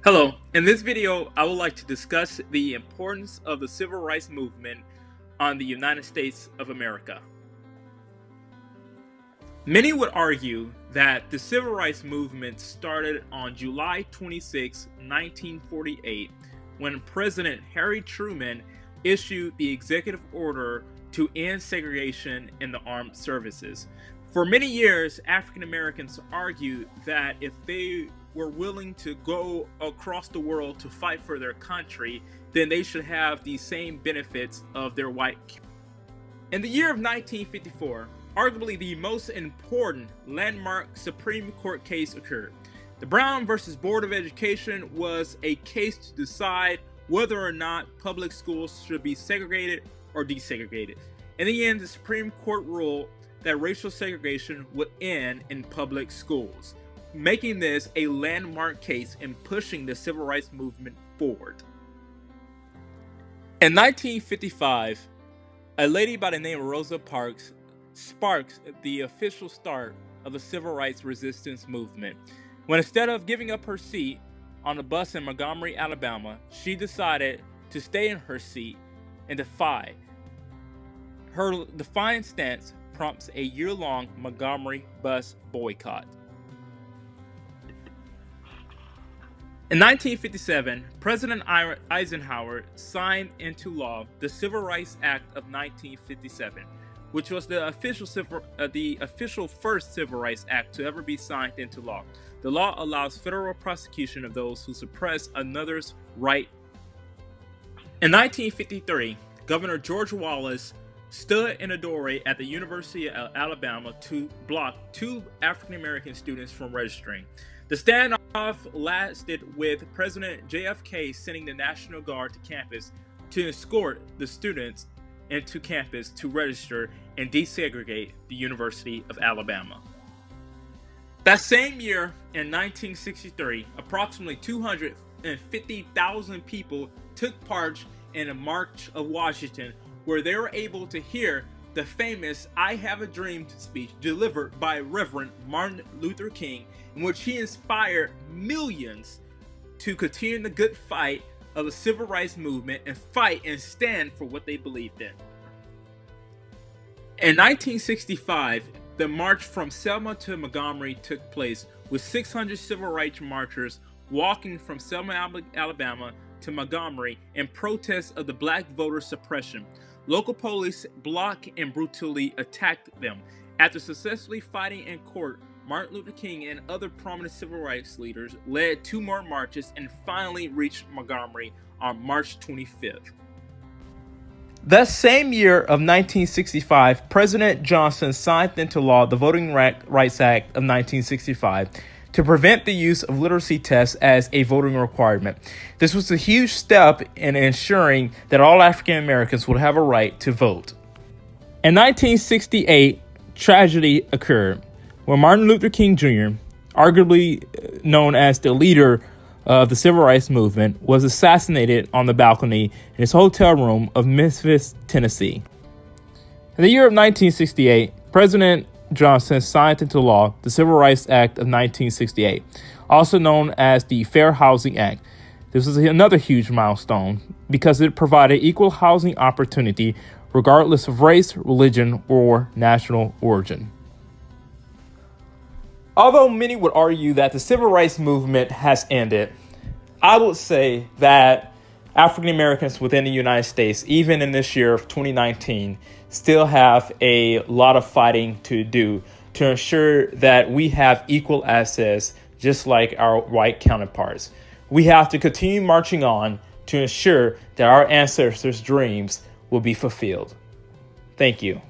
Hello, in this video I would like to discuss the importance of the civil rights movement on the United States of America. Many would argue that the civil rights movement started on July 26, 1948, when President Harry Truman issued the executive order to end segregation in the armed services. For many years, African Americans argued that if they were willing to go across the world to fight for their country, then they should have the same benefits of their white. In the year of 1954, arguably the most important landmark Supreme Court case occurred. The Brown versus Board of Education was a case to decide whether or not public schools should be segregated or desegregated. In the end, the Supreme Court ruled that racial segregation would end in public schools, making this a landmark case in pushing the civil rights movement forward. In 1955, a lady by the name of Rosa Parks sparks the official start of the civil rights resistance movement, when instead of giving up her seat on a bus in Montgomery, Alabama, she decided to stay in her seat and defy. Her defiant stance prompts a year-long Montgomery bus boycott. In 1957, President Eisenhower signed into law the Civil Rights Act of 1957, which was the official first Civil Rights Act to ever be signed into law. The law allows federal prosecution of those who suppress another's right. In 1953, Governor George Wallace stood in a doorway at the University of Alabama to block two African American students from registering. The standoff lasted with President JFK sending the National Guard to campus to escort the students into campus to register and desegregate the University of Alabama. That same year, in 1963, approximately 250,000 people took part in a March of Washington, where they were able to hear the famous "I Have a Dream" speech delivered by Reverend Martin Luther King, in which he inspired millions to continue the good fight of the civil rights movement and fight and stand for what they believed in. In 1965, the march from Selma to Montgomery took place, with 600 civil rights marchers walking from Selma, Alabama to Montgomery in protest of the black voter suppression. Local police blocked and brutally attacked them. After successfully fighting in court, Martin Luther King and other prominent civil rights leaders led two more marches and finally reached Montgomery on March 25th. That same year of 1965, President Johnson signed into law the Voting Rights Act of 1965 to prevent the use of literacy tests as a voting requirement. This was a huge step in ensuring that all African Americans would have a right to vote. In 1968, tragedy occurred when Martin Luther King Jr., arguably known as the leader of the civil rights movement, was assassinated on the balcony in his hotel room of Memphis, Tennessee. In the year of 1968, President Johnson signed into law the Civil Rights Act of 1968, also known as the Fair Housing Act. This is another huge milestone because it provided equal housing opportunity regardless of race, religion, or national origin. Although many would argue that the civil rights movement has ended, I would say that African Americans within the United States, even in this year of 2019, still have a lot of fighting to do to ensure that we have equal access, just like our white counterparts. We have to continue marching on to ensure that our ancestors' dreams will be fulfilled. Thank you.